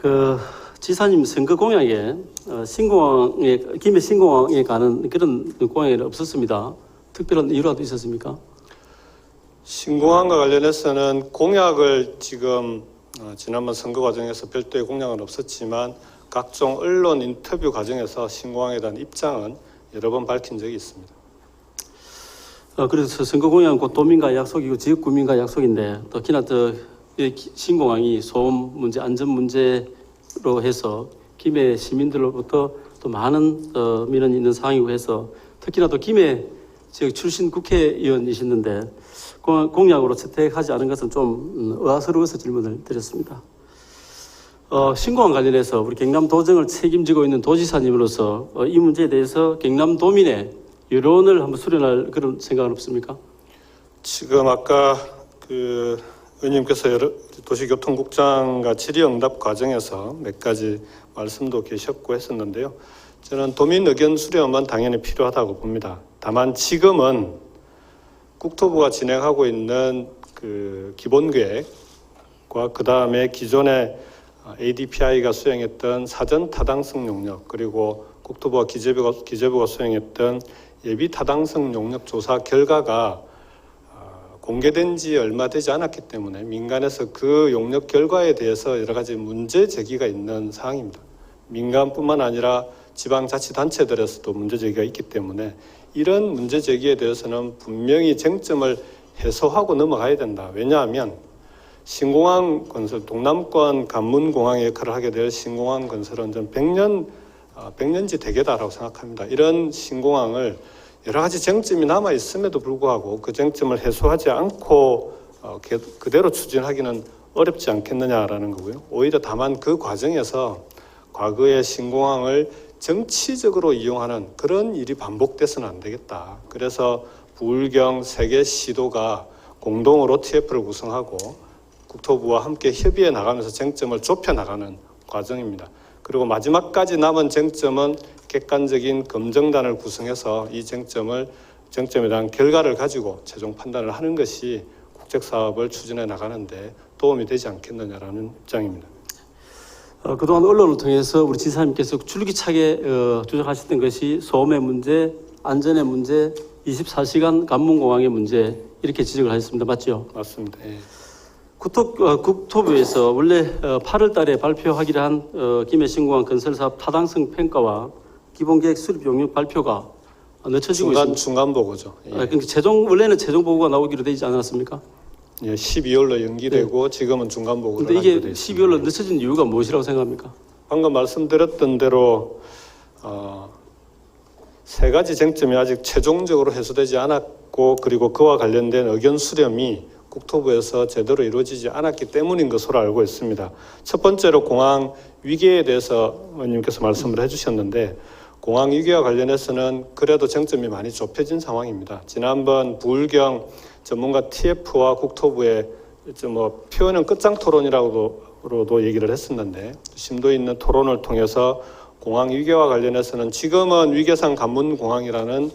그 지사님 선거 공약에 김해 신공항에 가는 그런 공약이 없었습니다. 특별한 이유라도 있었습니까? 신공항과 관련해서는 공약을 지금 지난번 선거 과정에서 별도의 공약은 없었지만 각종 언론 인터뷰 과정에서 신공항에 대한 입장은 여러 번 밝힌 적이 있습니다. 그래서 선거 공약은 곧 도민과의 약속이고 지역 구민과의 약속인데 특히나 신공항이 소음 문제, 안전 문제로 해서 김해 시민들로부터 또 많은 민원이 있는 상황이고 해서 특히나 또 김해 지역 출신 국회의원이시는데 공약으로 채택하지 않은 것은 좀 의아스러워서 질문을 드렸습니다. 신공항 관련해서 우리 경남도정을 책임지고 있는 도지사님으로서 이 문제에 대해서 경남도민의 여론을 한번 수련할 그런 생각은 없습니까? 지금 아까 의원님께서 도시교통국장과 질의응답 과정에서 몇 가지 말씀도 계셨고 했었는데요. 저는 도민 의견 수렴은 당연히 필요하다고 봅니다. 다만 지금은 국토부가 진행하고 있는 기본계획과 그 다음에 기존의 ADPI가 수행했던 사전 타당성 용역 그리고 국토부와 기재부가 수행했던 예비 타당성 용역 조사 결과가 공개된 지 얼마 되지 않았기 때문에 민간에서 그 용역 결과에 대해서 여러 가지 문제 제기가 있는 사항입니다. 민간뿐만 아니라 지방자치단체들에서도 문제 제기가 있기 때문에 이런 문제 제기에 대해서는 분명히 쟁점을 해소하고 넘어가야 된다. 왜냐하면 신공항 건설, 동남권 관문공항의 역할을 하게 될 신공항 건설은 전 100년지 대계다라고 생각합니다. 이런 신공항을 여러 가지 쟁점이 남아 있음에도 불구하고 그 쟁점을 해소하지 않고 그대로 추진하기는 어렵지 않겠느냐라는 거고요. 오히려 다만 그 과정에서 과거의 신공항을 정치적으로 이용하는 그런 일이 반복돼서는 안 되겠다. 그래서 부울경 3개 시도가 공동으로 TF를 구성하고 국토부와 함께 협의해 나가면서 쟁점을 좁혀 나가는 과정입니다. 그리고 마지막까지 남은 쟁점은 객관적인 검증단을 구성해서 이 쟁점에 대한 결과를 가지고 최종 판단을 하는 것이 국책사업을 추진해 나가는데 도움이 되지 않겠느냐라는 입장입니다. 그동안 언론을 통해서 우리 지사님께서 줄기차게 주장하셨던 것이 소음의 문제, 안전의 문제, 24시간 관문공항의 문제 이렇게 지적을 하셨습니다. 맞죠? 맞습니다. 예. 국토부에서 원래 8월 달에 발표하기로 한 김해 신공항 건설사업 타당성 평가와 기본계획 수립 용역 발표가 늦춰지고 있습니다. 중간 보고죠. 예. 그러니까 원래는 최종 보고가 나오기로 되지 않았습니까? 예, 12월로 연기되고 네. 지금은 중간 보고를 그런데 이게 하기로 되어 있습니다. 12월로 늦춰진 이유가 무엇이라고 생각합니까? 방금 말씀드렸던 대로 세 가지 쟁점이 아직 최종적으로 해소되지 않았고 그리고 그와 관련된 의견 수렴이 국토부에서 제대로 이루어지지 않았기 때문인 것으로 알고 있습니다. 첫 번째로 공항 위계에 대해서 의원님께서 말씀을 해주셨는데 공항 위계와 관련해서는 그래도 쟁점이 많이 좁혀진 상황입니다. 지난번 부울경 전문가 TF와 국토부의 표현은 끝장 토론이라고도 얘기를 했었는데 심도 있는 토론을 통해서 공항 위계와 관련해서는 지금은 위계상 관문공항이라는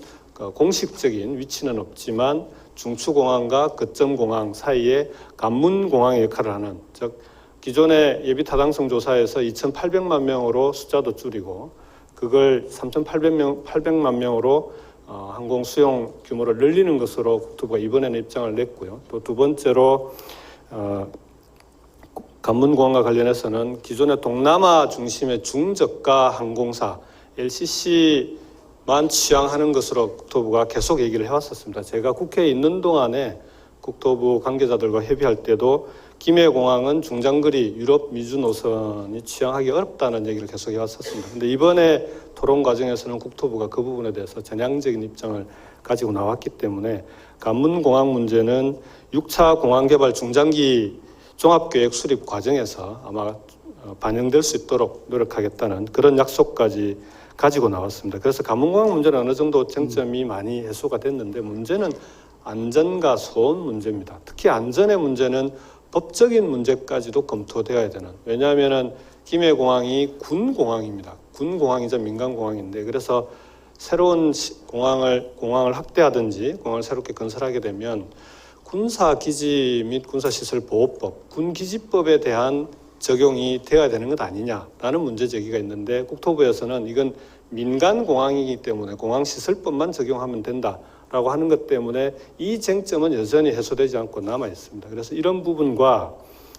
공식적인 위치는 없지만 중추공항과 거점공항 사이에 관문공항의 역할을 하는 즉 기존의 예비타당성 조사에서 2,800만 명으로 숫자도 줄이고 그걸 3,800만 명으로 항공 수용 규모를 늘리는 것으로 국토부가 이번에는 입장을 냈고요. 또 두 번째로 관문공항과 관련해서는 기존의 동남아 중심의 중저가 항공사 LCC만 취향하는 것으로 국토부가 계속 얘기를 해왔었습니다. 제가 국회에 있는 동안에 국토부 관계자들과 협의할 때도 김해공항은 중장거리 유럽 미주 노선이 취향하기 어렵다는 얘기를 계속 해왔었습니다. 그런데 이번에 토론 과정에서는 국토부가 그 부분에 대해서 전향적인 입장을 가지고 나왔기 때문에 관문공항 문제는 6차 공항개발 중장기 종합계획 수립 과정에서 아마 반영될 수 있도록 노력하겠다는 그런 약속까지 가지고 나왔습니다. 그래서 관문공항 문제는 어느 정도 쟁점이 많이 해소가 됐는데 문제는 안전과 소음 문제입니다. 특히 안전의 문제는 법적인 문제까지도 검토되어야 되는, 왜냐하면 김해공항이 군공항입니다. 군공항이자 민간공항인데 그래서 새로운 공항을 확대하든지 공항을 새롭게 건설하게 되면 군사기지 및 군사시설보호법, 군기지법에 대한 적용이 되어야 되는 것 아니냐라는 문제 제기가 있는데 국토부에서는 이건 민간 공항이기 때문에 공항시설법만 적용하면 된다라고 하는 것 때문에 이 쟁점은 여전히 해소되지 않고 남아 있습니다. 그래서 이런 부분과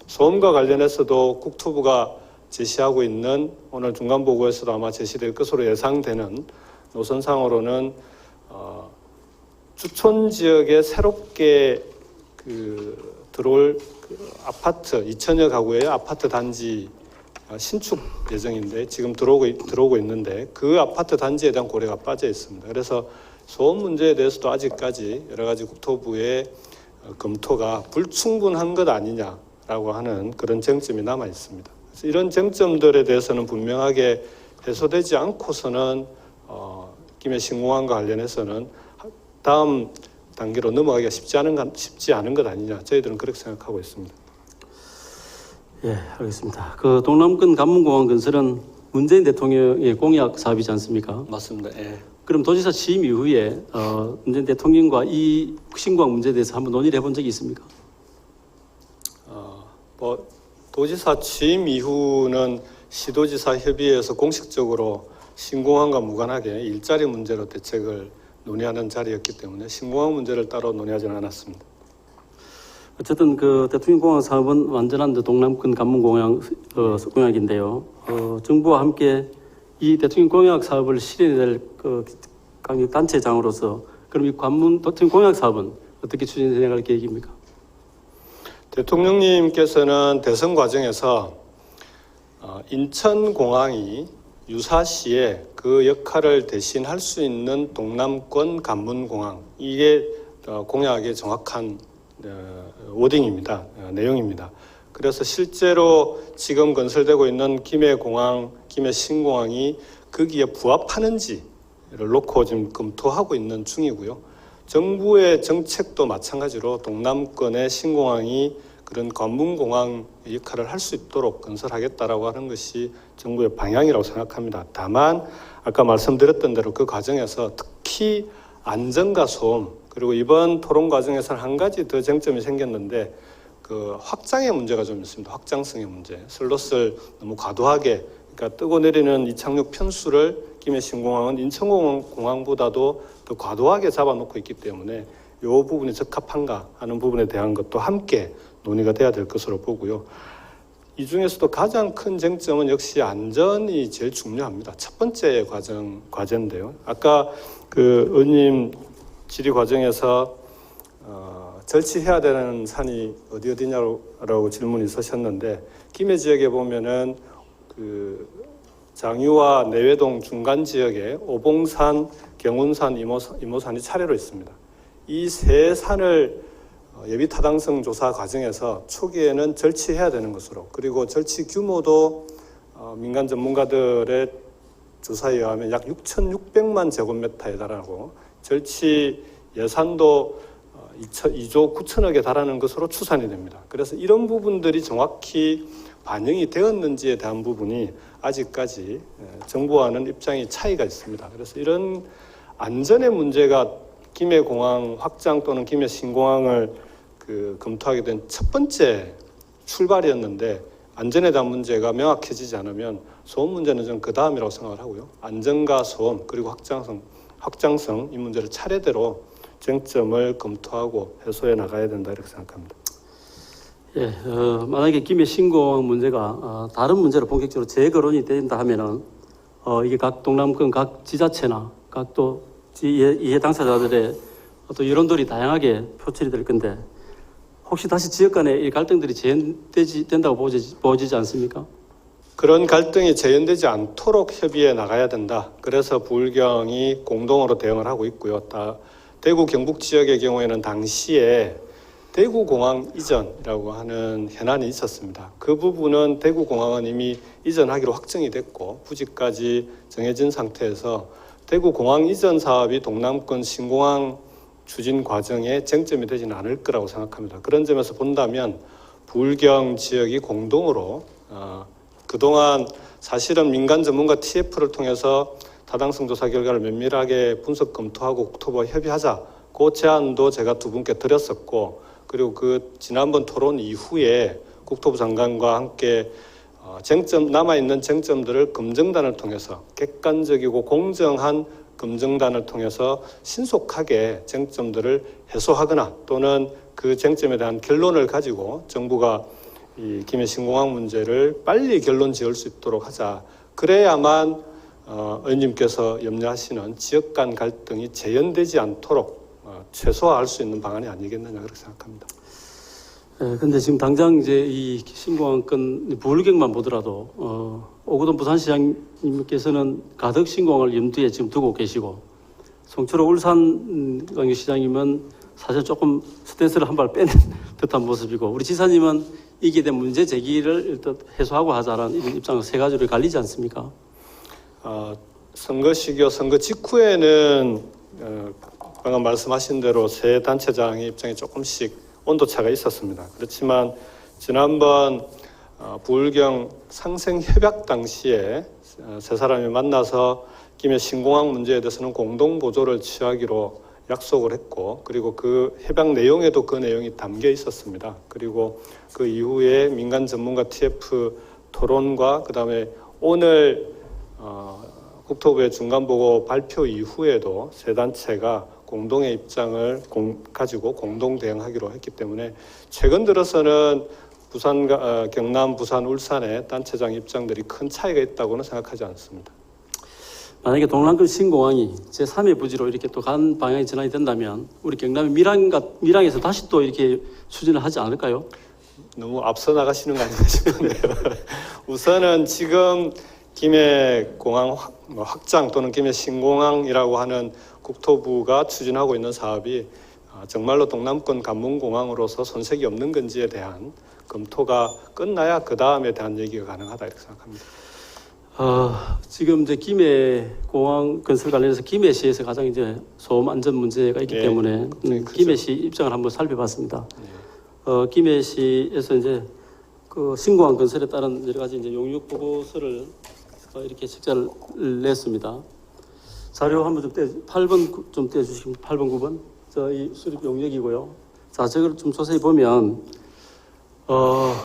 소음과 관련해서도 국토부가 제시하고 있는 오늘 중간보고에서도 아마 제시될 것으로 예상되는 노선상으로는 주촌 지역에 새롭게 들어올 아파트 2천여 가구의 아파트 단지 신축 예정인데 지금 들어오고 있는데 그 아파트 단지에 대한 고려가 빠져 있습니다. 그래서 소음 문제에 대해서도 아직까지 여러 가지 국토부의 검토가 불충분한 것 아니냐라고 하는 그런 쟁점이 남아 있습니다. 그래서 이런 쟁점들에 대해서는 분명하게 해소되지 않고서는 김해 신공항과 관련해서는 다음 단계로 넘어가기가 쉽지 않은 것 아니냐, 저희들은 그렇게 생각하고 있습니다. 예, 알겠습니다. 그 동남권 관문공항 건설은 문재인 대통령의 공약 사업이지 않습니까? 맞습니다. 예. 그럼 도지사 취임 이후에 문재인 대통령과 이 신공항 문제에 대해서 한번 논의를 해본 적이 있습니까? 도지사 취임 이후는 시도지사 협의회에서 공식적으로 신공항과 무관하게 일자리 문제로 대책을 논의하는 자리였기 때문에 신공항 문제를 따로 논의하지는 않았습니다. 어쨌든 그 대통령공항 사업은 완전한 동남권 관문공항 공약인데요. 정부와 함께 이 대통령공약 사업을 실현해낼 강력 단체장으로서 그럼 이 대통령공약 사업은 어떻게 추진해 나갈 계획입니까? 대통령님께서는 대선 과정에서 인천공항이 유사시에 그 역할을 대신할 수 있는 동남권 관문공항, 이게 공약의 정확한 워딩입니다. 내용입니다. 그래서 실제로 지금 건설되고 있는 김해공항, 김해 신공항이 거기에 부합하는지를 놓고 지금 검토하고 있는 중이고요. 정부의 정책도 마찬가지로 동남권의 신공항이 그런 관문공항 역할을 할 수 있도록 건설하겠다라고 하는 것이 정부의 방향이라고 생각합니다. 다만 아까 말씀드렸던 대로 그 과정에서 특히 안전과 소음, 그리고 이번 토론 과정에서는 한 가지 더 쟁점이 생겼는데 그 확장의 문제가 좀 있습니다. 확장성의 문제. 슬롯을 너무 과도하게, 그러니까 뜨고 내리는 이착륙 편수를 김해 신공항은 인천공항보다도 더 과도하게 잡아놓고 있기 때문에 이 부분이 적합한가 하는 부분에 대한 것도 함께 논의가 돼야 될 것으로 보고요. 이 중에서도 가장 큰 쟁점은 역시 안전이 제일 중요합니다. 첫 번째 과제인데요. 아까 그 의원님 질의 과정에서 절취해야 되는 산이 어디냐라고 질문이 있으셨는데 김해 지역에 보면은 그 장유와 내외동 중간 지역에 오봉산, 경운산, 이모산이 차례로 있습니다. 이 세 산을 예비 타당성 조사 과정에서 초기에는 절취해야 되는 것으로, 그리고 절취 규모도 민간 전문가들의 조사에 의하면 약 6,600만 제곱미터에 달하고 절취 예산도 2조 9천억에 달하는 것으로 추산이 됩니다. 그래서 이런 부분들이 정확히 반영이 되었는지에 대한 부분이 아직까지 정부와는 입장이 차이가 있습니다. 그래서 이런 안전의 문제가 김해공항 확장 또는 김해 신공항을 검토하게 된 첫 번째 출발이었는데 안전에 대한 문제가 명확해지지 않으면 소음 문제는 저는 그 다음이라고 생각을 하고요. 안전과 소음 그리고 확장성 이 문제를 차례대로 쟁점을 검토하고 해소해 나가야 된다 이렇게 생각합니다. 예, 만약에 김해 신공항 문제가 다른 문제로 본격적으로 재거론이 된다 하면은 이게 각 동남권 각 지자체나 각 또 이해 당사자들의 또 여론들이 다양하게 표출이 될 건데 혹시 다시 지역 간의 이 갈등들이 된다고 보여지지 않습니까? 그런 갈등이 재현되지 않도록 협의해 나가야 된다. 그래서 부울경이 공동으로 대응을 하고 있고요. 대구 경북 지역의 경우에는 당시에 대구공항 이전이라고 하는 현안이 있었습니다. 그 부분은 대구공항은 이미 이전하기로 확정이 됐고 부지까지 정해진 상태에서 대구공항 이전 사업이 동남권 신공항 추진 과정에 쟁점이 되지는 않을 거라고 생각합니다. 그런 점에서 본다면 부울경 지역이 공동으로 그동안 사실은 민간 전문가 TF를 통해서 타당성 조사 결과를 면밀하게 분석 검토하고 국토부와 협의하자 그 제안도 제가 두 분께 드렸었고 그리고 그 지난번 토론 이후에 국토부 장관과 함께 남아있는 쟁점들을 검증단을 통해서 객관적이고 공정한 검증단을 통해서 신속하게 쟁점들을 해소하거나 또는 그 쟁점에 대한 결론을 가지고 정부가 이 김해 신공항 문제를 빨리 결론 지을 수 있도록 하자. 그래야만 의원님께서 염려하시는 지역 간 갈등이 재현되지 않도록 최소화할 수 있는 방안이 아니겠느냐 그렇게 생각합니다. 근데 지금 당장 이제 이 신공항 건 부울경만 보더라도 오거돈 부산시장님께서는 가덕 신공항을 염두에 지금 두고 계시고 송철호 울산광역시장님은 사실 조금 스탠스를 한 발 빼는 듯한 모습이고 우리 지사님은 이게 된 문제 제기를 일단 해소하고 하자라는 이런 입장을 세 가지로 갈리지 않습니까? 선거 시기와 선거 직후에는 방금 말씀하신 대로 세 단체장의 입장이 조금씩 온도차가 있었습니다. 그렇지만 지난번 부울경 상생협약 당시에 세 사람이 만나서 김해 신공항 문제에 대해서는 공동 보조를 취하기로 약속을 했고 그리고 그 협약 내용에도 그 내용이 담겨 있었습니다. 그리고 그 이후에 민간 전문가 TF 토론과 그다음에 오늘 국토부의 중간보고 발표 이후에도 세 단체가 공동의 입장을 가지고 공동 대응하기로 했기 때문에 최근 들어서는 경남, 부산, 울산의 단체장 입장들이 큰 차이가 있다고는 생각하지 않습니다. 만약에 동남권 신공항이 제3의 부지로 이렇게 또 간 방향이 전환이 된다면 우리 경남의 밀양에서 다시 또 이렇게 추진을 하지 않을까요? 너무 앞서 나가시는 거 아닌가 싶은데요. 우선은 지금 김해 공항 확장 또는 김해 신공항이라고 하는 국토부가 추진하고 있는 사업이 정말로 동남권 관문공항으로서 손색이 없는 건지에 대한 검토가 끝나야 그 다음에 대한 얘기가 가능하다 이렇게 생각합니다. 지금 이제 김해 공항 건설 관련해서 김해시에서 가장 이제 소음 안전 문제가 있기 때문에 김해시 입장을 한번 살펴봤습니다. 김해시에서 이제 그 신공항 건설에 따른 여러 가지 이제 용역 보고서를 이렇게 책자를 냈습니다. 자료 한번 좀 8번 좀 떼주시면 8번 9번 이 수립 용역이고요. 자, 저걸 좀 자세히 보면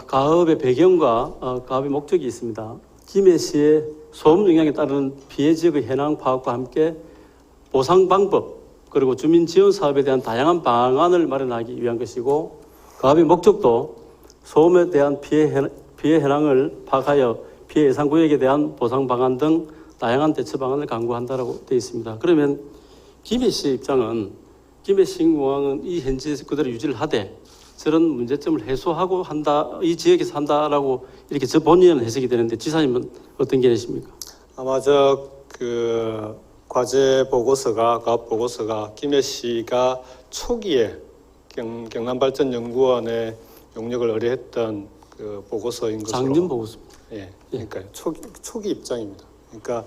가업의 배경과 가업의 목적이 있습니다. 김해시의 소음 영향에 따른 피해 지역의 현황 파악과 함께 보상 방법 그리고 주민 지원 사업에 대한 다양한 방안을 마련하기 위한 것이고 가업의 목적도 소음에 대한 피해 현황을 파악하여 피해 예상 구역에 대한 보상 방안 등 다양한 대처 방안을 강구한다라고 되어 있습니다. 그러면 김해시의 입장은 김해 신공항은 이 현지에서 그대로 유지를 하되 저런 문제점을 해소하고 한다, 이 지역에서 한다라고 이렇게 저 본인은 해석이 되는데 지사님은 어떤 견해십니까? 아마 그 과제 보고서가 가업 보고서가 김해시가 초기에 경남발전연구원의 용역을 의뢰했던 그 보고서인 것으로 작년 보고서입니다. 예, 그러니까 초기 입장입니다. 그러니까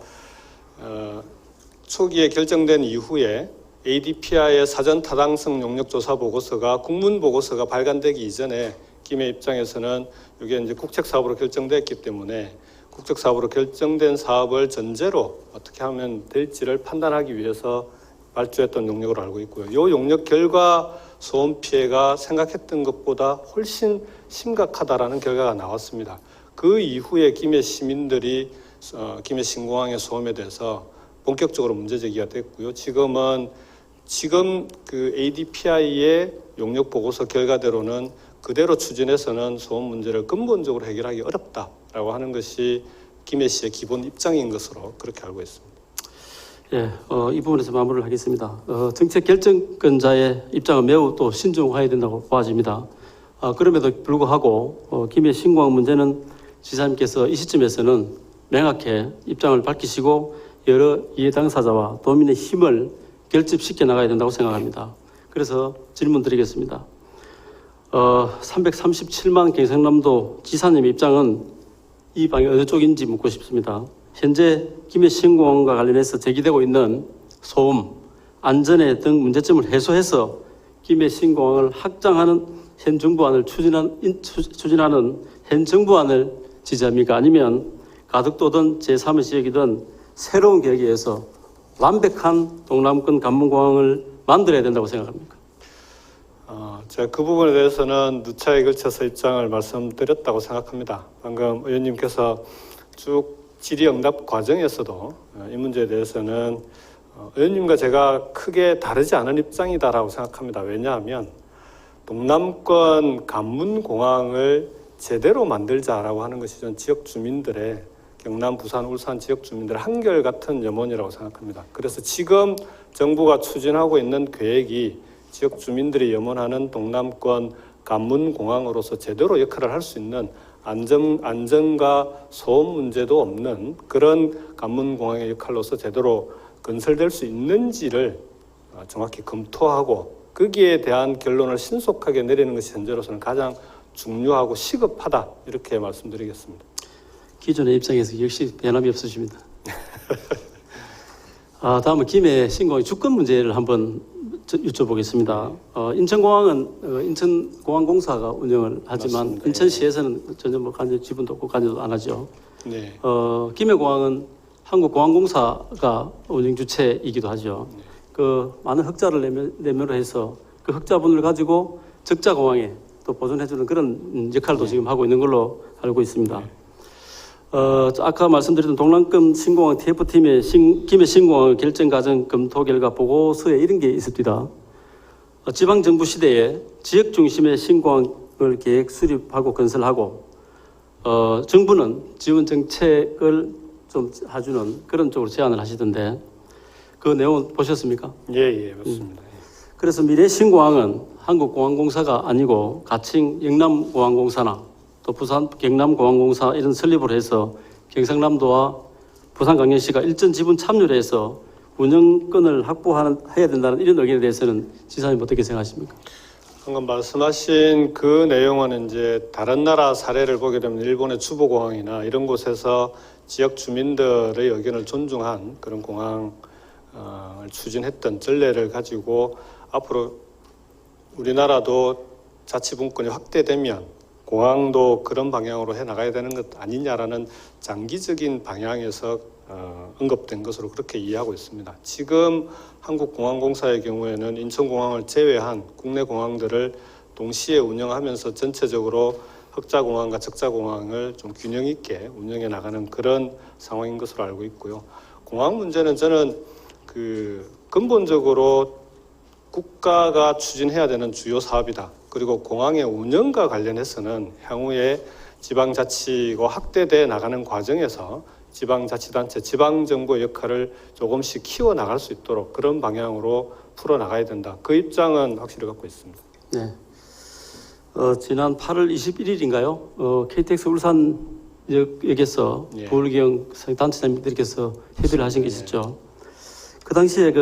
초기에 결정된 이후에 ADPI의 사전 타당성 용역 조사 보고서가 국문 보고서가 발간되기 이전에 김해 입장에서는 이게 이제 국책 사업으로 결정됐기 때문에 국책 사업으로 결정된 사업을 전제로 어떻게 하면 될지를 판단하기 위해서 발주했던 용역으로 알고 있고요. 이 용역 결과 소음 피해가 생각했던 것보다 훨씬 심각하다라는 결과가 나왔습니다. 그 이후에 김해 시민들이 김해 신공항의 소음에 대해서 본격적으로 문제 제기가 됐고요. 지금 그 ADPI의 용역 보고서 결과대로는 그대로 추진해서는 소음 문제를 근본적으로 해결하기 어렵다라고 하는 것이 김해시의 기본 입장인 것으로 그렇게 알고 있습니다. 예, 이 부분에서 마무리를 하겠습니다. 정책 결정권자의 입장은 매우 또 신중해야 된다고 보아집니다. 그럼에도 불구하고 김해 신공항 문제는 지사님께서 이 시점에서는 명확히 입장을 밝히시고 여러 이해 당사자와 도민의 힘을 결집시켜 나가야 된다고 생각합니다. 그래서 질문 드리겠습니다. 337만 경상남도 지사님의 입장은 이 방이 어느 쪽인지 묻고 싶습니다. 현재 김해 신공항과 관련해서 제기되고 있는 소음, 안전해 등 문제점을 해소해서 김해 신공항을 확장하는 현 정부안을 추진하는 현 정부안을 지지합니까? 아니면 가덕도든 제3의 지역이든 새로운 계획에 의해서 완벽한 동남권 관문공항을 만들어야 된다고 생각합니까? 제가 그 부분에 대해서는 누차에 걸쳐서 입장을 말씀드렸다고 생각합니다. 방금 의원님께서 쭉 질의응답 과정에서도 이 문제에 대해서는 의원님과 제가 크게 다르지 않은 입장이다라고 생각합니다. 왜냐하면 동남권 관문공항을 제대로 만들자라고 하는 것이 전 지역 주민들의 경남, 부산, 울산 지역 주민들의 한결같은 염원이라고 생각합니다. 그래서 지금 정부가 추진하고 있는 계획이 지역 주민들이 염원하는 동남권 관문공항으로서 제대로 역할을 할 수 있는 안전과 소음 문제도 없는 그런 관문공항의 역할로서 제대로 건설될 수 있는지를 정확히 검토하고 거기에 대한 결론을 신속하게 내리는 것이 현재로서는 가장 중요하고 시급하다 이렇게 말씀드리겠습니다. 기존의 입장에서 역시 변함이 없으십니다. 다음은 김해 신공항 주권 문제를 한번 여쭤보겠습니다. 인천공항은 인천공항공사가 운영을 하지만 맞습니다. 인천시에서는 전혀 뭐 관여 지분도 없고 관여도 안 하죠. 네. 김해공항은 한국공항공사가 운영 주체이기도 하죠. 네. 그 많은 흑자를 내면을 해서 그 흑자분을 가지고 적자공항에 또 보존해주는 그런 역할도 네. 지금 하고 있는 걸로 알고 있습니다. 네. 아까 말씀드렸던 동남권 신공항 TF팀의 김해 신공항 결정 과정 검토 결과 보고서에 이런 게 있습니다. 지방정부 시대에 지역 중심의 신공항을 계획 수립하고 건설하고 정부는 지원 정책을 좀 해주는 그런 쪽으로 제안을 하시던데 그 내용 보셨습니까? 예, 맞습니다. 그래서 미래 신공항은 한국공항공사가 아니고 가칭 영남공항공사나 또 부산 경남공항공사 이런 설립을 해서 경상남도와 부산광역시가 일전 지분 참여를 해서 운영권을 해야 된다는 이런 의견에 대해서는 지사님 어떻게 생각하십니까? 방금 말씀하신 그 내용은 이제 다른 나라 사례를 보게 되면 일본의 주보공항이나 이런 곳에서 지역 주민들의 의견을 존중한 그런 공항을 추진했던 전례를 가지고 앞으로 우리나라도 자치분권이 확대되면 공항도 그런 방향으로 해나가야 되는 것 아니냐라는 장기적인 방향에서 언급된 것으로 그렇게 이해하고 있습니다. 지금 한국공항공사의 경우에는 인천공항을 제외한 국내 공항들을 동시에 운영하면서 전체적으로 흑자공항과 적자공항을 좀 균형 있게 운영해 나가는 그런 상황인 것으로 알고 있고요. 공항 문제는 저는 근본적으로 국가가 추진해야 되는 주요 사업이다. 그리고 공항의 운영과 관련해서는 향후에 지방자치가 확대돼 나가는 과정에서 지방자치단체, 지방정부의 역할을 조금씩 키워나갈 수 있도록 그런 방향으로 풀어나가야 된다. 그 입장은 확실히 갖고 있습니다. 네. 지난 8월 21일인가요? KTX 울산역에서 예. 부울경 단체장님들께서 협의를 하신 게 있었죠. 그 당시에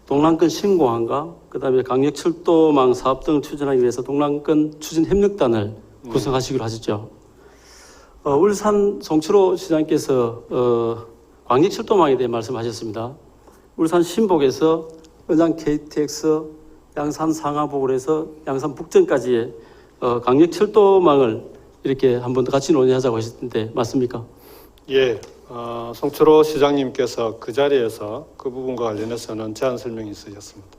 동남권 신공항과 그다음에 강력철도망 사업 등을 추진하기 위해서 동남권 추진 협력단을 구성하시기로 하셨죠. 울산 송철호 시장께서 광역철도망에 대해 말씀하셨습니다. 울산 신복에서 은양 KTX 양산 상하복으로 해서 양산 북전까지의 강력철도망을 이렇게 한번 같이 논의하자고 하셨는데 맞습니까? 예, 송철호 시장님께서 그 자리에서 그 부분과 관련해서는 제안 설명이 있으셨습니다.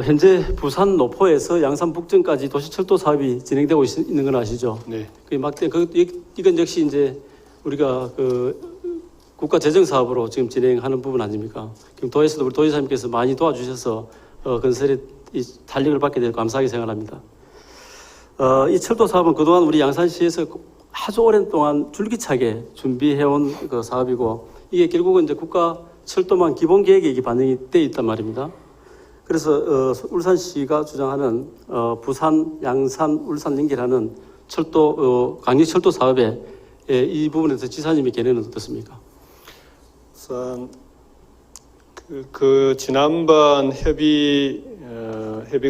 현재 부산 노포에서 양산 북전까지 도시철도 사업이 진행되고 있는 건 아시죠? 네, 이건 역시 이제 우리가 국가 재정 사업으로 지금 진행하는 부분 아닙니까? 그럼 도에서도 우리 도지사님께서 많이 도와주셔서 건설에 탄력을 받게 되고 감사하게 생각합니다. 이 철도 사업은 그동안 우리 양산시에서 아주 오랜 동안 줄기차게 준비해온 그 사업이고 이게 결국은 이제 국가 철도망 기본 계획에 이게 반영이 돼 있단 말입니다. 그래서 울산시가 주장하는 부산, 양산, 울산 연결하는 철도 강력철도 사업에 이 부분에서 지사님의 견해는 어떻습니까? 우선 그 지난번 협의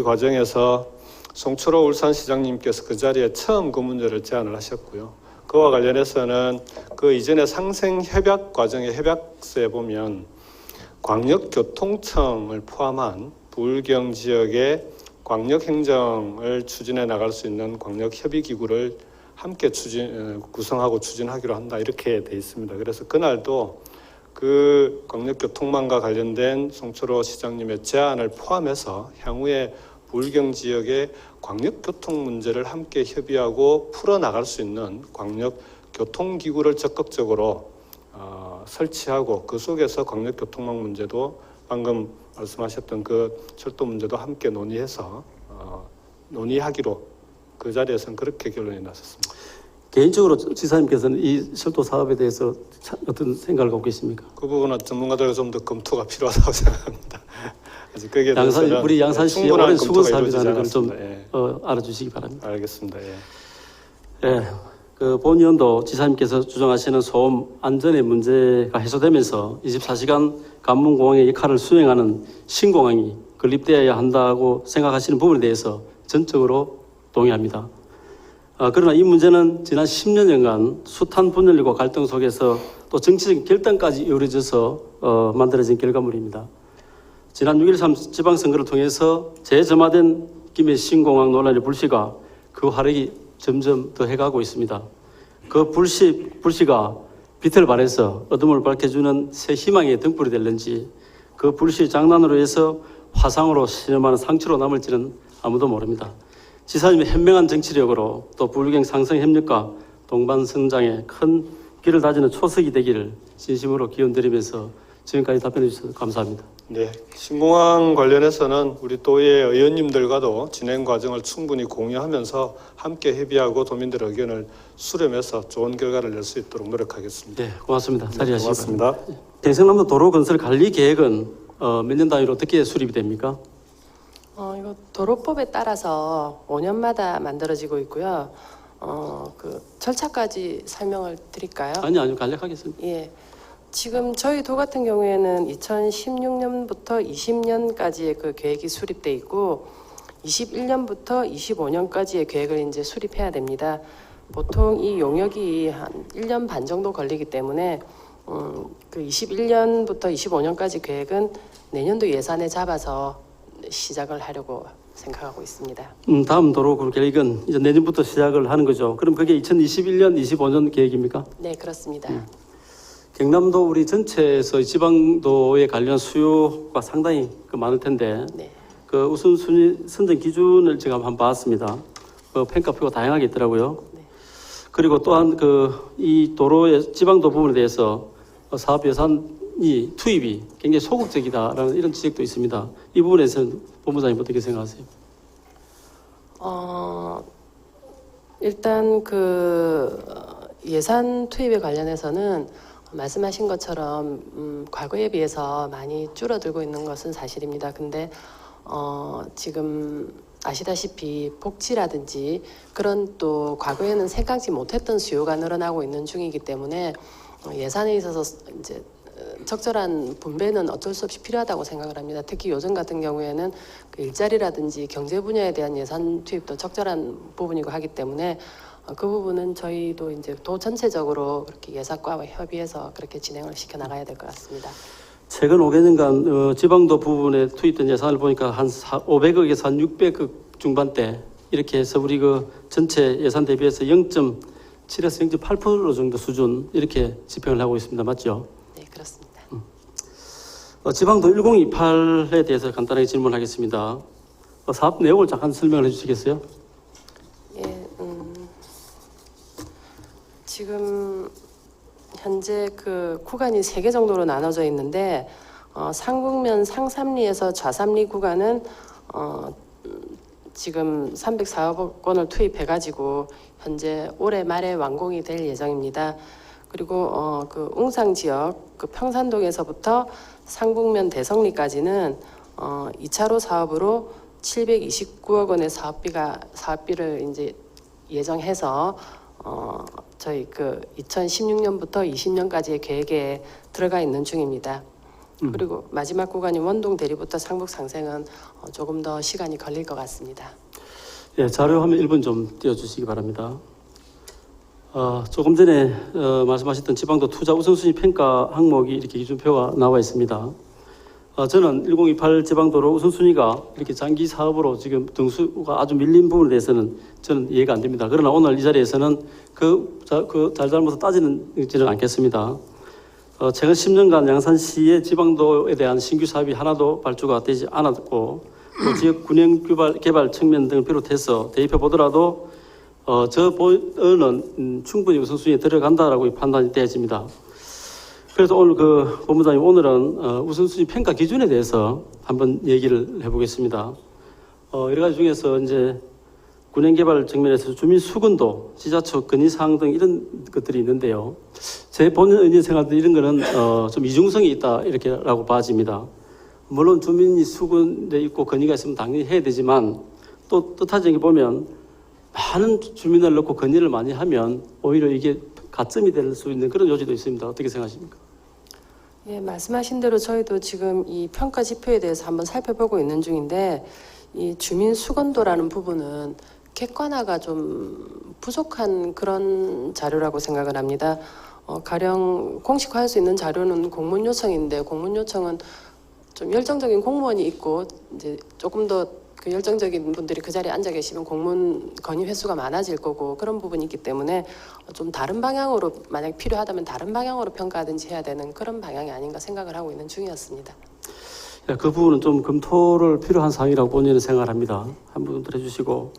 과정에서 송철호 울산시장님께서 그 자리에 처음 그 문제를 제안을 하셨고요. 그와 관련해서는 그 이전에 상생 협약 과정의 협약서에 보면 광역교통청을 포함한 부울경 지역의 광역행정을 추진해 나갈 수 있는 광역협의기구를 함께 구성하고 추진하기로 한다 이렇게 돼 있습니다. 그래서 그날도 그 광역교통망과 관련된 송철호 시장님의 제안을 포함해서 향후에 부울경 지역의 광역교통 문제를 함께 협의하고 풀어나갈 수 있는 광역교통기구를 적극적으로 설치하고 그 속에서 광역교통망 문제도 방금 말씀하셨던 그 철도 문제도 함께 논의해서 논의하기로 그 자리에서는 그렇게 결론이 났었습니다. 개인적으로 지사님께서는 이 철도 사업에 대해서 어떤 생각을 갖고 계십니까? 그 부분은 전문가들과 좀 더 검토가 필요하다고 생각합니다. 아직 거기에 대해서는 우리 양산시의 충분한 오랜 수건 검토가 이루어지지 사업이라는 걸 좀 않았습니다. 알아주시기 바랍니다. 알겠습니다. 예. 예, 그 본의원도 지사님께서 주장하시는 소음 안전의 문제가 해소되면서 24시간 관문공항의 역할을 수행하는 신공항이 건립되어야 한다고 생각하시는 부분에 대해서 전적으로 동의합니다. 그러나 이 문제는 지난 10년여간 숱한 분열과 갈등 속에서 또 정치적인 결단까지 이루어져서 만들어진 결과물입니다. 지난 6.13 지방선거를 통해서 재점화된 김해 신공항 논란의 불씨가 그 화력이 점점 더 해가고 있습니다. 그 불씨가 빛을 발해서 어둠을 밝혀주는 새 희망의 등불이 될는지 그 불씨 장난으로 해서 화상으로 신음하는 상처로 남을지는 아무도 모릅니다. 지사님의 현명한 정치력으로 또 부울경 상생 협력과 동반 성장에 큰 길을 다지는 초석이 되기를 진심으로 기원드리면서 지금까지 답변해 주셔서 감사합니다. 네, 신공항 관련해서는 우리 도의 의원님들과도 진행 과정을 충분히 공유하면서 함께 협의하고 도민들의 의견을 수렴해서 좋은 결과를 낼 수 있도록 노력하겠습니다. 네, 고맙습니다. 자리하시기 고맙습니다. 바랍니다. 대성남도 도로 건설 관리 계획은 몇 년 단위로 어떻게 수립이 됩니까? 이거 도로법에 따라서 5년마다 만들어지고 있고요. 그 절차까지 설명을 드릴까요? 아니요, 간략하겠습니다. 예. 지금 저희 도 같은 경우에는 2016년부터 20년까지의 그 계획이 수립돼 있고 21년부터 25년까지의 계획을 이제 수립해야 됩니다. 보통 이 용역이 한 1년 반 정도 걸리기 때문에 그 21년부터 25년까지 계획은 내년도 예산에 잡아서 시작을 하려고 생각하고 있습니다. 다음 도로 계획은 이제 내년부터 시작을 하는 거죠. 그럼 그게 2021년, 25년 계획입니까? 네, 그렇습니다. 경남도 우리 전체에서 지방도에 관련 수요가 상당히 많을 텐데 네. 그 우선순위 선정 기준을 제가 한번 봤습니다. 그 평가표가 다양하게 있더라고요. 네. 그리고 또한 이 도로의 지방도 부분에 대해서 사업 예산이 투입이 굉장히 소극적이다라는 이런 지적도 있습니다. 이 부분에서는 본부장님 어떻게 생각하세요? 일단 그 예산 투입에 관련해서는 말씀하신 것처럼 과거에 비해서 많이 줄어들고 있는 것은 사실입니다. 근데 지금 아시다시피 복지라든지 그런 또 과거에는 생각지 못했던 수요가 늘어나고 있는 중이기 때문에 예산에 있어서 이제 적절한 분배는 어쩔 수 없이 필요하다고 생각을 합니다. 특히 요즘 같은 경우에는 그 일자리라든지 경제 분야에 대한 예산 투입도 적절한 부분이고 하기 때문에 그 부분은 저희도 이제 도 전체적으로 그렇게 예산과와 협의해서 그렇게 진행을 시켜 나가야 될 것 같습니다. 최근 5개년간 지방도 부분에 투입된 예산을 보니까 한 500억에서 한 600억 중반대 이렇게 해서 우리 그 전체 예산 대비해서 0.7에서 0.8% 정도 수준 이렇게 집행을 하고 있습니다. 맞죠? 네, 그렇습니다. 지방도 1028에 대해서 간단하게 질문하겠습니다. 사업 내용을 잠깐 설명을 해주시겠어요? 예, 지금 현재 그 구간이 3개 정도로 나눠져 있는데 상북면 상삼리에서 좌삼리 구간은 지금 304억 원을 투입해가지고 현재 올해 말에 완공이 될 예정입니다. 그리고 그 웅상 지역 그 평산동에서부터 상북면 대성리까지는 2차로 사업으로 729억 원의 사업비를 이제 예정해서 저희 그 2016년부터 20년까지의 계획에 들어가 있는 중입니다. 그리고 마지막 구간이 원동 대리부터 상북 상생은 조금 더 시간이 걸릴 것 같습니다. 예, 자료 화면 1분 좀 띄워주시기 바랍니다. 조금 전에 말씀하셨던 지방도 투자 우선순위 평가 항목이 이렇게 기준표가 나와 있습니다. 저는 1028 지방도로 우선순위가 이렇게 장기 사업으로 지금 등수가 아주 밀린 부분에 대해서는 저는 이해가 안 됩니다. 그러나 오늘 이 자리에서는 그 잘잘못을 따지지는 않겠습니다. 최근 10년간 양산시의 지방도에 대한 신규 사업이 하나도 발주가 되지 않았고 또 지역 균형 개발 측면 등을 비롯해서 대입해 보더라도 저 보는 충분히 우선순위에 들어간다라고 판단이 되어집니다. 그래서 오늘 본부장님 오늘은 우선순위 평가 기준에 대해서 한번 얘기를 해보겠습니다. 여러 가지 중에서 이제 균형개발 측면에서 주민 수근도, 지자체 건의사항 등 이런 것들이 있는데요. 제 본인 의견 생각도 이런 거는 좀 이중성이 있다 이렇게라고 봐집니다. 물론 주민이 수근돼 있고 건의가 있으면 당연히 해야 되지만 또 뜻하지 보면 많은 주민을 넣고 건의를 많이 하면 오히려 이게 가점이 될 수 있는 그런 요지도 있습니다. 어떻게 생각하십니까? 예, 말씀하신 대로 저희도 지금 이 평가 지표에 대해서 한번 살펴보고 있는 중인데 이 주민 수건도라는 부분은 객관화가 좀 부족한 그런 자료라고 생각을 합니다. 가령 공식화할 수 있는 자료는 공문 요청인데 공문 요청은 좀 열정적인 공무원이 있고 이제 조금 더 그 열정적인 분들이 그 자리에 앉아 계시면 공문 건의 횟수가 많아질 거고 그런 부분이 있기 때문에 좀 다른 방향으로 만약 필요하다면 다른 방향으로 평가하든지 해야 되는 그런 방향이 아닌가 생각을 하고 있는 중이었습니다. 그 부분은 좀 검토를 필요한 사항이라고 본인은 생각을 합니다. 한번 해주시고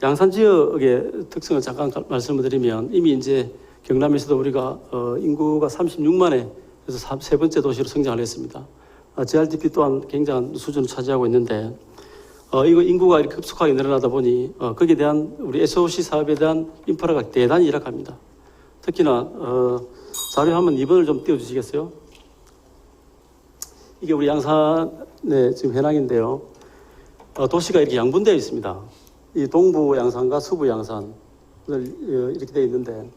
양산 지역의 특성을 잠깐 말씀을 드리면 이미 이제 경남에서도 우리가 인구가 36만에 그래서 세 번째 도시로 성장을 했습니다. GRDP 또한 굉장한 수준을 차지하고 있는데 이거 인구가 이렇게 급속하게 늘어나다 보니 거기에 대한 우리 SOC 사업에 대한 인프라가 대단히 열악합니다. 특히나 자료 한번 2번을 좀 띄워주시겠어요? 이게 우리 양산의 지금 현황인데요. 도시가 이렇게 양분되어 있습니다. 이 동부 양산과 서부 양산을 이렇게 되어 있는데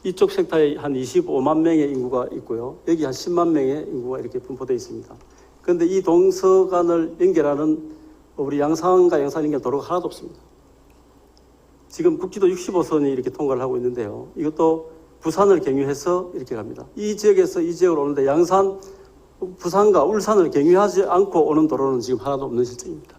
이쪽 섹터에 한 25만 명의 인구가 있고요. 여기 한 10만 명의 인구가 이렇게 분포되어 있습니다. 그런데 이 동서간을 연결하는 우리 양산과 양산 연결 도로가 하나도 없습니다. 지금 국지도 65선이 이렇게 통과를 하고 있는데요. 이것도 부산을 경유해서 이렇게 갑니다. 이 지역에서 이 지역으로 오는데 양산, 부산과 울산을 경유하지 않고 오는 도로는 지금 하나도 없는 실정입니다.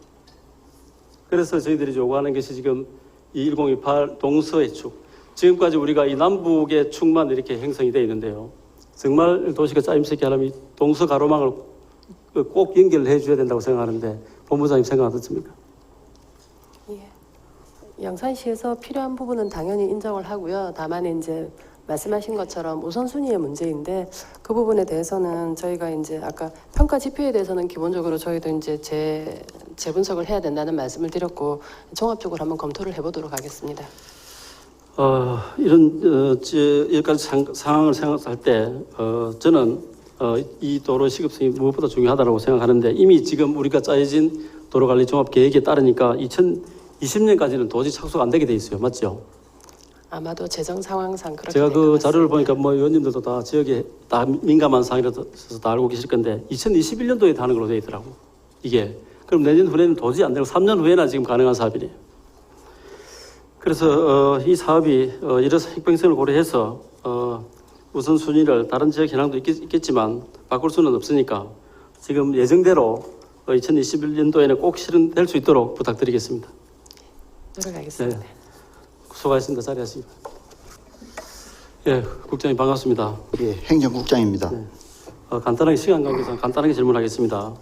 그래서 저희들이 요구하는 것이 지금 이 1028 동서의 축. 지금까지 우리가 이 남북의 축만 이렇게 형성이 되어 있는데요. 정말 도시가 짜임새 있게 하려면 이 동서 가로망을 꼭 연결을 해줘야 된다고 생각하는데 본부장님 생각 어떻습니까? 예. 양산시에서 필요한 부분은 당연히 인정을 하고요. 다만 이제 말씀하신 것처럼 우선순위의 문제인데 그 부분에 대해서는 저희가 이제 아까 평가 지표에 대해서는 기본적으로 저희도 이제 재분석을 해야 된다는 말씀을 드렸고 종합적으로 한번 검토를 해보도록 하겠습니다. 이런 여기까지 상황을 생각할 때 저는 이 도로 시급성이 무엇보다 중요하다고 생각하는데 이미 지금 우리가 짜여진 도로관리 종합계획에 따르니까 2020년까지는 도저히 착수가 안 되게 돼 있어요. 맞죠? 아마도 재정 상황상 그렇게 제가 될것 그 같습니다. 자료를 보니까 뭐 의원님들도 다 지역에 다 민감한 사항이라서 다 알고 계실 건데 2021년도에 하는 걸로 되어 있더라고. 이게 그럼 내년 후에는 도저히 안 되고 3년 후에나 지금 가능한 사업이래요. 그래서 이 사업이 이런 핵방성을 고려해서 우선순위를 다른 지역 현황도 있겠지만 바꿀 수는 없으니까 지금 예정대로 2021년도에는 꼭 실현될 수 있도록 부탁드리겠습니다. 노력하겠습니다. 네. 수고하셨습니다. 자리하시기 바랍니다. 예, 국장님 반갑습니다. 예, 행정국장입니다. 네. 간단하게 시간 관계상 간단하게 질문하겠습니다.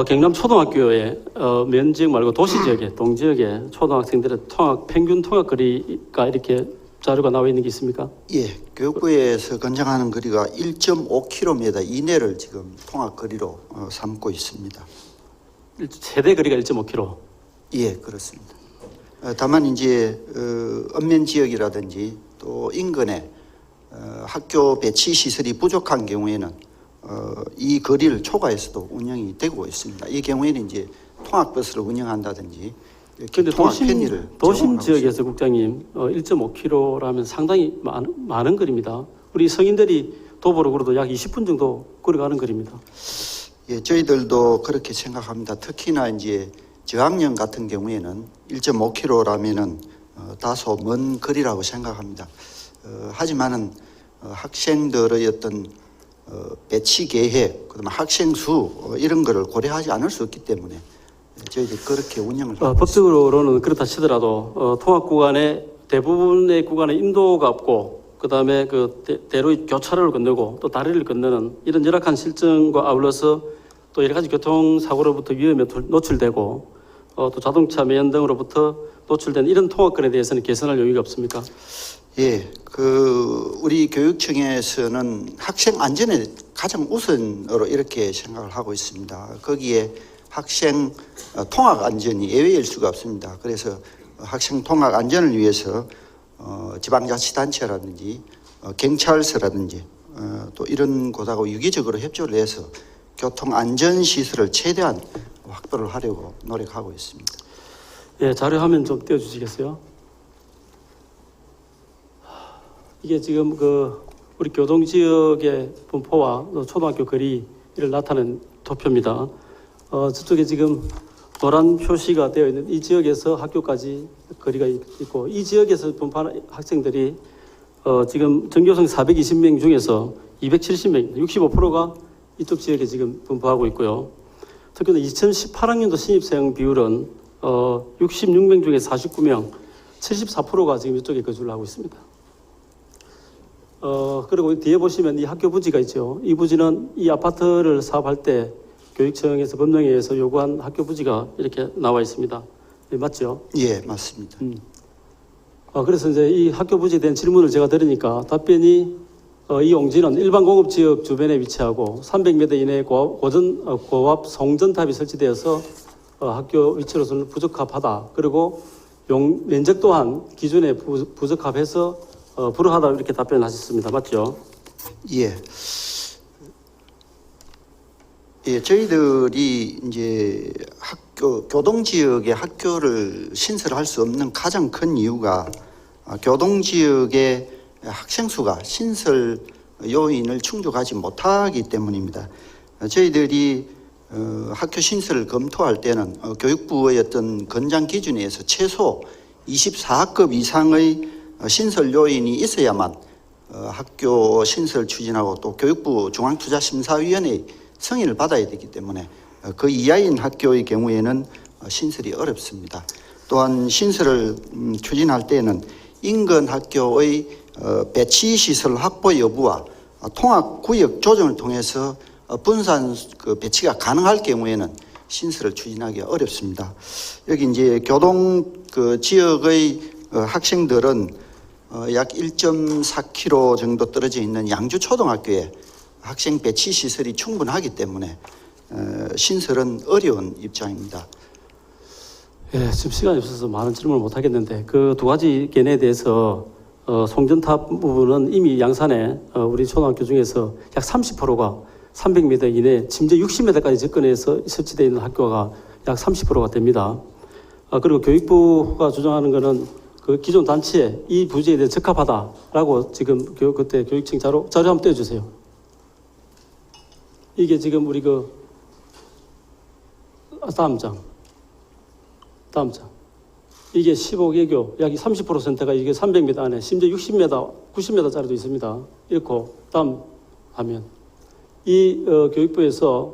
경남 초등학교에 면지역 말고 도시 지역에 동지역에 초등학생들의 평균 통학 거리가 이렇게 자료가 나와 있는 게 있습니까? 예, 교육부에서 권장하는 거리가 1.5km 이내를 지금 통학 거리로 삼고 있습니다. 최대 거리가 1.5km. 예, 그렇습니다. 다만 이제 읍면 지역이라든지 또 인근에 학교 배치 시설이 부족한 경우에는 이 거리를 초과해서도 운영이 되고 있습니다. 이 경우에는 이제 통학버스를 운영한다든지 그런데 통학 편의를 도심 지역에서 국장님 1.5km라면 상당히 많은 거리입니다. 우리 성인들이 도보로 걸어도 약 20분 정도 걸어가는 거리입니다. 예, 저희들도 그렇게 생각합니다. 특히나 이제 저학년 같은 경우에는 1.5km라면은 다소 먼 거리라고 생각합니다. 하지만은 학생들의 어떤 배치 계획, 그다음에 학생 수 이런 거를 고려하지 않을 수 없기 때문에 저희들이 그렇게 운영을 하고 있습니다. 법적으로는 그렇다 치더라도 통학 구간에 대부분의 구간에 인도가 없고 그다음에 그 대로의 교차로를 건너고 또 다리를 건너는 이런 열악한 실정과 아울러서 또 여러 가지 교통사고로부터 위험에 노출되고 또 자동차 매연 등으로부터 노출된 이런 통학권에 대해서는 개선할 여유가 없습니까? 예, 우리 교육청에서는 학생 안전에 가장 우선으로 이렇게 생각을 하고 있습니다. 거기에 학생 통학 안전이 예외일 수가 없습니다. 그래서 학생 통학 안전을 위해서 지방자치단체라든지 경찰서라든지 또 이런 곳하고 유기적으로 협조를 해서 교통 안전 시설을 최대한 확보를 하려고 노력하고 있습니다. 예, 자료 화면 좀 띄워주시겠어요? 이게 지금 우리 교동 지역의 분포와 또 초등학교 거리를 나타낸 도표입니다. 저쪽에 지금 노란 표시가 되어 있는 이 지역에서 학교까지 거리가 있고 이 지역에서 분포하는 학생들이 지금 전교생 420명 중에서 270명, 65%가 이쪽 지역에 지금 분포하고 있고요. 특히 2018학년도 신입생 비율은 66명 중에 49명, 74%가 지금 이쪽에 거주를 하고 있습니다. 그리고 뒤에 보시면 이 학교 부지가 있죠. 이 부지는 이 아파트를 사업할 때 교육청에서 법령에 의해서 요구한 학교 부지가 이렇게 나와 있습니다. 네, 맞죠? 예, 맞습니다. 그래서 이제 이 학교 부지에 대한 질문을 제가 들으니까 답변이 이 용지는 일반 공업지역 주변에 위치하고 300m 이내에 고압 송전탑이 설치되어서 학교 위치로서는 부적합하다. 그리고 면적 또한 기준에 부적합해서 불허하다 이렇게 답변하셨습니다. 맞죠? 예. 예, 저희들이 이제 교동 지역의 학교를 신설할 수 없는 가장 큰 이유가 교동 지역의 학생 수가 신설 요인을 충족하지 못하기 때문입니다. 저희들이 학교 신설을 검토할 때는 교육부의 어떤 건장 기준에 의해서 최소 24학급 이상의 신설 요인이 있어야만 학교 신설 추진하고 또 교육부 중앙투자심사위원회의 승인을 받아야 되기 때문에 그 이하인 학교의 경우에는 신설이 어렵습니다. 또한 신설을 추진할 때는 인근 학교의 배치 시설 확보 여부와 통학 구역 조정을 통해서 분산 배치가 가능할 경우에는 신설을 추진하기가 어렵습니다. 여기 이제 교동 지역의 학생들은 약 1.4km 정도 떨어져 있는 양주초등학교에 학생 배치 시설이 충분하기 때문에 신설은 어려운 입장입니다. 예, 지금 시간이 없어서 많은 질문을 못 하겠는데 그 두 가지 견해에 대해서 송전탑 부분은 이미 양산에 우리 초등학교 중에서 약 30%가 300m 이내, 심지어 60m까지 접근해서 설치되어 있는 학교가 약 30%가 됩니다. 그리고 교육부가 주장하는 것은 그 기존 단체에 이 부지에 대해 적합하다라고 지금 그때 교육청 자료 한번 떼어주세요. 이게 지금 우리 다음 장. 이게 15개교 약 30%가 이게 300m 안에 심지어 60m, 90m짜리도 있습니다. 이렇고 다음 화면. 이 교육부에서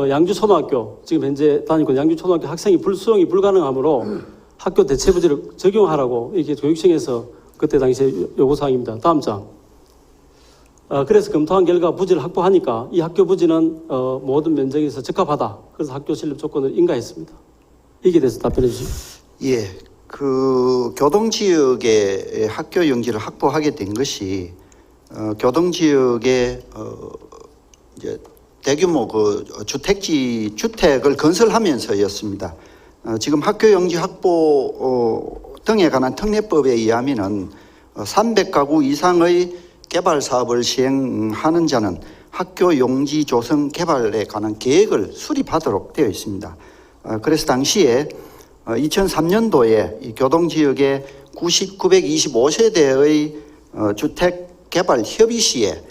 양주초등학교 지금 현재 다니고 양주초등학교 학생이 수용이 불가능하므로 학교 대체부지를 적용하라고 이게 교육청에서 그때 당시에 요구사항입니다. 다음 장. 그래서 검토한 결과 부지를 확보하니까 이 학교 부지는 모든 면적에서 적합하다. 그래서 학교 신립 조건을 인가했습니다. 이게 대해서 답변해 주시죠. 예, 교동 지역의 학교 용지를 확보하게 된 것이 교동 지역에 이제 대규모 주택을 건설하면서였습니다. 지금 학교 용지 확보 등에 관한 특례법에 의하면은 300가구 이상의 개발 사업을 시행하는 자는 학교 용지 조성 개발에 관한 계획을 수립하도록 되어 있습니다. 그래서 당시에 2003년도에 이 교동 지역의 925세대의 주택 개발 협의 시에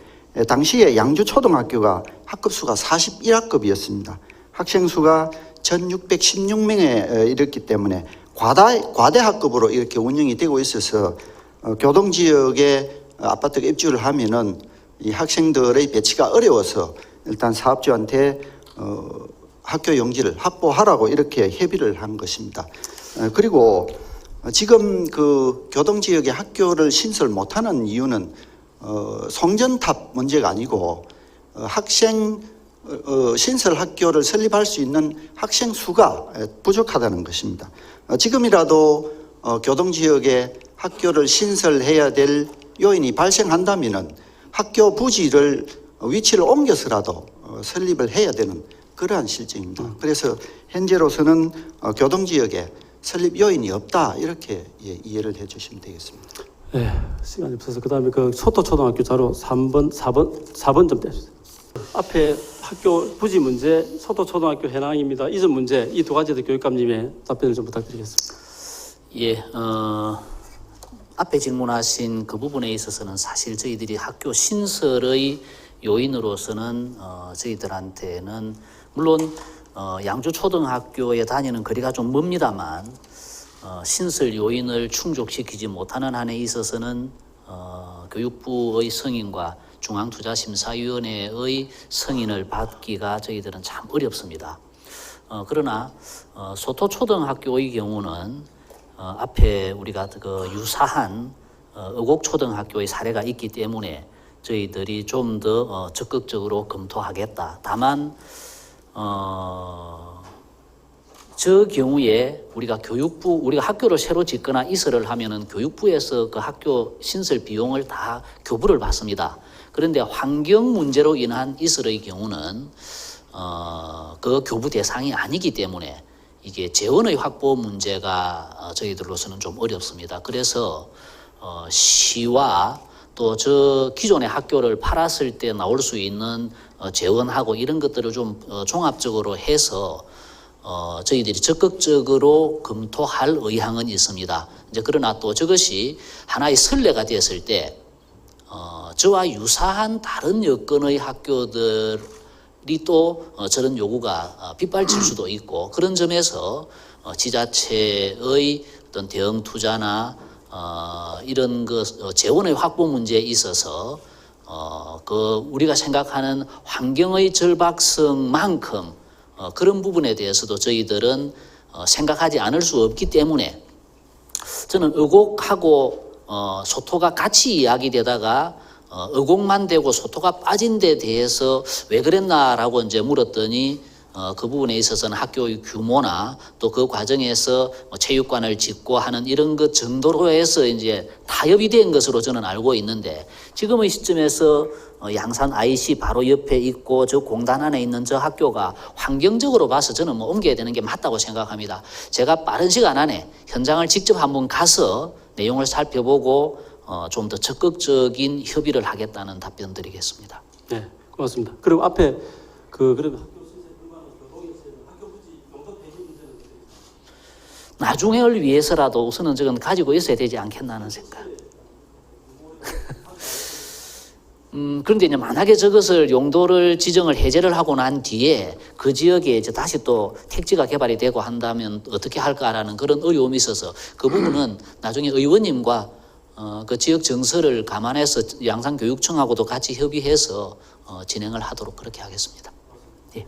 당시에 양주초등학교가 학급 수가 41학급이었습니다. 학생 수가 1616명에 이르기 때문에 과대 학급으로 이렇게 운영이 되고 있어서 교동 지역에 아파트가 입주를 하면은 이 학생들의 배치가 어려워서 일단 사업주한테 학교 용지를 확보하라고 이렇게 협의를 한 것입니다. 그리고 지금 그 교동 지역의 학교를 신설 못하는 이유는 송전탑 문제가 아니고 학생 신설 학교를 설립할 수 있는 학생 수가 부족하다는 것입니다. 지금이라도 교동 지역에 학교를 신설해야 될 요인이 발생한다면은 학교 부지를 위치를 옮겨서라도 설립을 해야 되는 그러한 실정입니다. 그래서 현재로서는 교동 지역에 설립 요인이 없다 이렇게 이해를 해주시면 되겠습니다. 네, 시간이 없어서 그다음에 그 소토초등학교 자료 4번 좀 떼주세요. 앞에 학교 부지 문제, 소토초등학교 현황입니다. 이전 문제 이 두 가지도 교육감님의 답변을 좀 부탁드리겠습니다. 예, 앞에 질문하신 그 부분에 있어서는 사실 저희들이 학교 신설의 요인으로서는 저희들한테는 물론 양주초등학교에 다니는 거리가 좀 멉니다만 신설 요인을 충족시키지 못하는 한에 있어서는 교육부의 승인과 중앙투자심사위원회의 승인을 받기가 저희들은 참 어렵습니다. 그러나 소토초등학교의 경우는 앞에 우리가 그 유사한 의곡초등학교의 사례가 있기 때문에 저희들이 좀 더 적극적으로 검토하겠다. 다만 저 경우에 우리가 학교를 새로 짓거나 이설을 하면은 교육부에서 그 학교 신설 비용을 다 교부를 받습니다. 그런데 환경 문제로 인한 이설의 경우는 그 교부 대상이 아니기 때문에 이게 재원의 확보 문제가 저희들로서는 좀 어렵습니다. 그래서 시와 또 저 기존의 학교를 팔았을 때 나올 수 있는 재원하고 이런 것들을 좀 종합적으로 해서 저희들이 적극적으로 검토할 의향은 있습니다. 이제 그러나 또 저것이 하나의 선례가 되었을 때 저와 유사한 다른 여건의 학교들이 또 저런 요구가 빗발칠 수도 있고 그런 점에서 지자체의 어떤 대응 투자나 이런 그 재원의 확보 문제에 있어서 그 우리가 생각하는 환경의 절박성만큼 그런 부분에 대해서도 저희들은 생각하지 않을 수 없기 때문에 저는 의곡하고 소토가 같이 이야기되다가 의곡만 되고 소토가 빠진 데 대해서 왜 그랬나라고 이제 물었더니 그 부분에 있어서는 학교의 규모나 또 그 과정에서 체육관을 짓고 하는 이런 것 정도로 해서 이제 타협이 된 것으로 저는 알고 있는데 지금의 시점에서 양산 IC 바로 옆에 있고 저 공단 안에 있는 저 학교가 환경적으로 봐서 저는 뭐 옮겨야 되는 게 맞다고 생각합니다. 제가 빠른 시간 안에 현장을 직접 한번 가서 내용을 살펴보고 좀 더 적극적인 협의를 하겠다는 답변 드리겠습니다. 네, 고맙습니다. 그리고 앞에 그러면 학교 신설 불만은 교동에서 학교 부지 용도 폐지 문제는 나중을 위해서라도 우선은 저건 가지고 있어야 되지 않겠나는 생각. 그런데 이제 만약에 저것을 용도를 지정을 해제를 하고 난 뒤에 그 지역에 이제 다시 또 택지가 개발이 되고 한다면 어떻게 할까라는 그런 어려움이 있어서 그 부분은 나중에 의원님과 그 지역 정서를 감안해서 양산교육청하고도 같이 협의해서 진행을 하도록 그렇게 하겠습니다. 예.